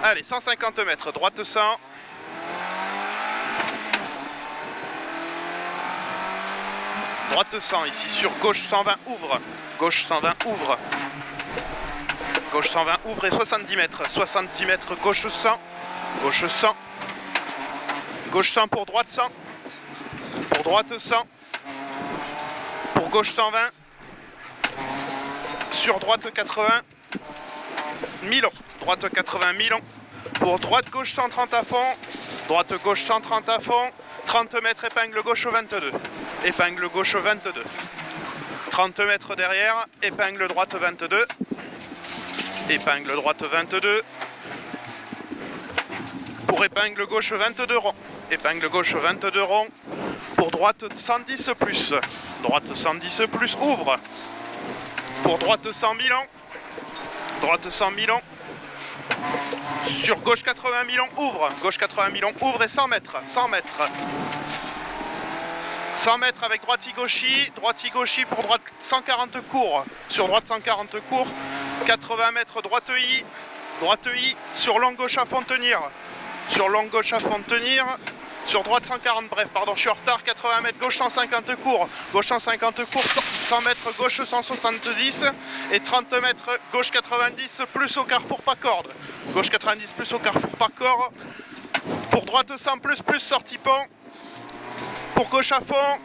Allez, 150 mètres, droite 100. Droite 100 ici, sur gauche 120, ouvre. Gauche 120, ouvre. Gauche 120, ouvre et 70 mètres. 70 mètres, gauche 100. Gauche 100. Gauche 100 pour droite 100. Pour droite 100. Pour gauche 120. Sur droite 80. Milon. Droite 80, Milon. Pour droite gauche 130 à fond. Droite gauche 130 à fond. 30 mètres, épingle gauche 22. Épingle gauche 22. 30 mètres derrière. Épingle droite 22. Épingle droite 22. Pour épingle gauche 22 rond. Épingle gauche 22 rond. Pour droite 110 plus. Droite 110 plus, ouvre. Pour droite 100 Milon. Droite 100 Milon. Sur gauche 80 Milon, ouvre. Gauche 80 Milon, ouvre et 100 mètres. 100 mètres. 100 mètres avec droite-gauchi. Droite-gauchi pour droite 140 court. Sur droite 140 court. 80 mètres droite-i. Droite-i. Sur long gauche à fond tenir. Sur long gauche à fond tenir. Sur droite 140, bref, pardon, je suis en retard, 80 mètres, gauche 150 court, gauche 150 court, 100 mètres, gauche 170, et 30 mètres, gauche 90, plus au carrefour pas corde. Gauche 90 plus au carrefour pas corde. Pour droite 100 plus, sortie pont. Pour gauche à fond.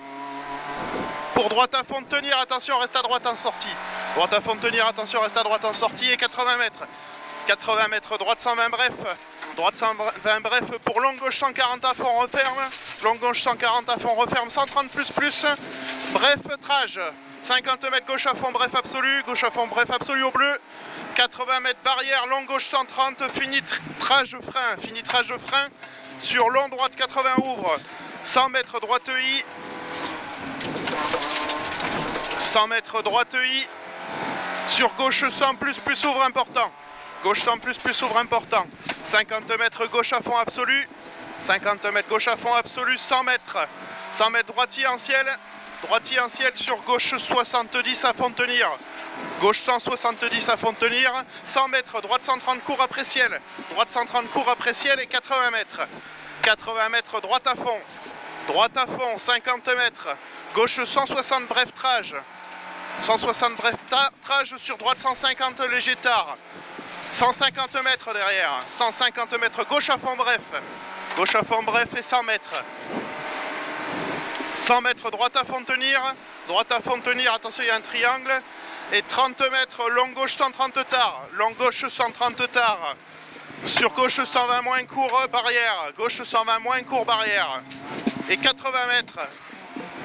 Pour droite à fond tenir, attention, reste à droite en sortie. Droite à fond tenir, attention, reste à droite en sortie, et 80 mètres. 80 mètres, droite 120 bref. Droite 120 bref pour long gauche 140 à fond, referme. Long gauche 140 à fond, referme 130 plus. Bref, trage. 50 mètres gauche à fond, bref absolu. Gauche à fond, bref absolu au bleu. 80 mètres barrière, long gauche 130, fini trage frein. Fini trage frein. Sur long droite 80 ouvre. 100 mètres droite I. 100 mètres droite I. Sur gauche 100 plus ouvre important. Gauche 100 plus ouvre important. 50 mètres gauche à fond absolu. 50 mètres gauche à fond absolu. 100 mètres. 100 mètres droitier en ciel. Droitier en ciel sur gauche 70 à fond tenir. Gauche 170 à fond tenir. 100 mètres. Droite 130 court après ciel. Droite 130 court après ciel et 80 mètres. 80 mètres droite à fond. Droite à fond. 50 mètres. Gauche 160 bref trage. 160 bref trage sur droite 150 léger tard. 150 mètres derrière, 150 mètres, gauche à fond bref. Gauche à fond bref et 100 mètres. 100 mètres, droite à fond tenir. Droite à fond tenir, attention il y a un triangle. Et 30 mètres, long gauche 130 tard. Long gauche 130 tard. Sur gauche 120 moins court barrière. Gauche 120 moins court barrière. Et 80 mètres.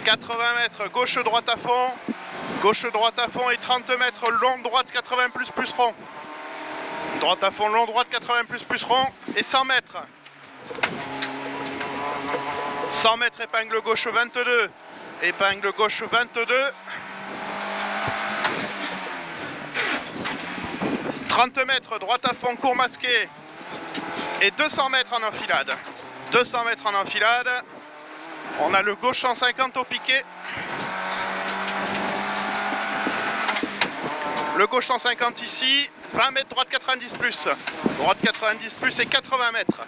80 mètres, gauche droite à fond. Gauche droite à fond et 30 mètres, long droite 80 plus rond. Droite à fond, long droite 80 plus rond et 100 mètres. 100 mètres, épingle gauche 22. Épingle gauche 22. 30 mètres, droite à fond, court masqué. Et 200 mètres en enfilade. 200 mètres en enfilade. On a le gauche 150 au piqué. Le gauche 150 ici, 20 mètres, droite 90 plus. Droite 90 plus et 80 mètres.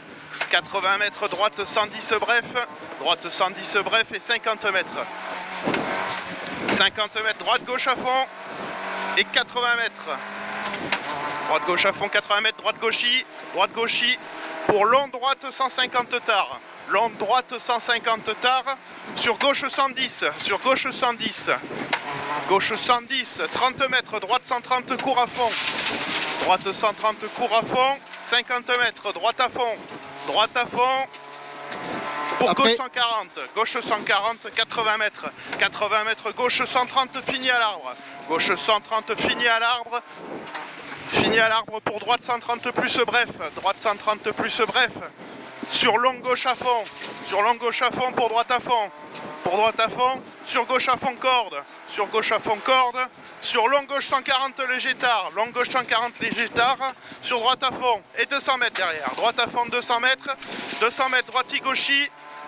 80 mètres, droite 110 bref. Droite 110 bref et 50 mètres. 50 mètres, droite gauche à fond et 80 mètres. Droite gauche à fond, 80 mètres, droite gauchis. Droite gauchis pour long droite 150 tard. Long droite 150 tard. Sur gauche 110. Sur gauche 110. Gauche 110, 30 mètres, droite 130, court à fond. Droite 130, court à fond. 50 mètres, droite à fond. Droite à fond. Pour après, gauche 140. Gauche 140, 80 mètres. 80 mètres, gauche 130, fini à l'arbre. Gauche 130, fini à l'arbre. Fini à l'arbre pour droite 130 plus bref. Droite 130 plus bref. Sur long gauche à fond. Sur long gauche à fond pour droite à fond. Pour droite à fond, sur gauche à fond corde, sur gauche à fond corde, sur long gauche 140 léger tard, long gauche 140 léger tard, sur droite à fond et 200 mètres derrière, droite à fond 200 mètres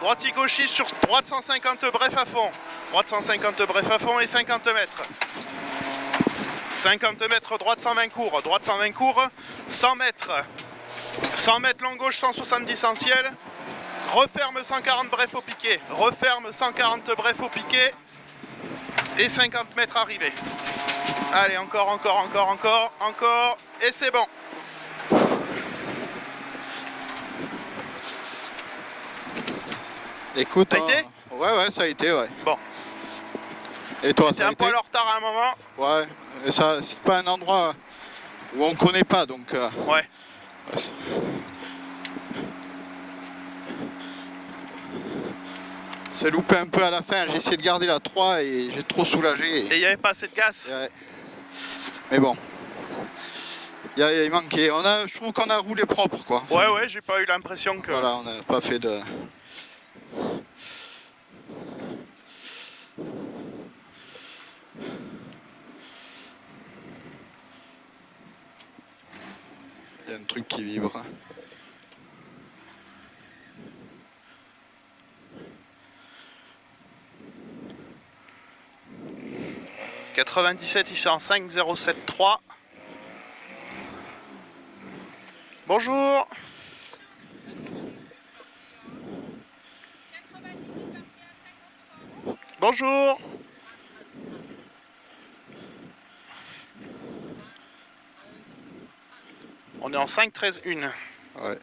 droite-gauchi sur droite 150 bref à fond, droite 150 bref à fond et 50 mètres. 50 mètres, droite 120 court, 100 mètres. 100 mètres long gauche, 170 en ciel. Referme 140 bref au piqué. Referme 140 bref au piqué. Et 50 mètres arrivée. Allez, encore. Et c'est bon. Écoute, Ça a été ? Ouais, ça a été, ouais. Bon. Et toi, C'est ça a un été? poil en retard à un moment. Ouais, et ça, c'est pas un endroit où on connaît pas, donc... Ouais. C'est loupé un peu à la fin, j'ai essayé de garder la 3 et j'ai trop soulagé. Et il n'y avait pas assez de gaz. Ouais. Mais bon. Il manquait. Je trouve qu'on a roulé propre, quoi. Enfin, Ouais, j'ai pas eu l'impression que... Voilà, on n'a pas fait de... Il y a un truc qui vibre. 97, il est en 5073. Bonjour. Bonjour. On est en 5-13-1. Ouais.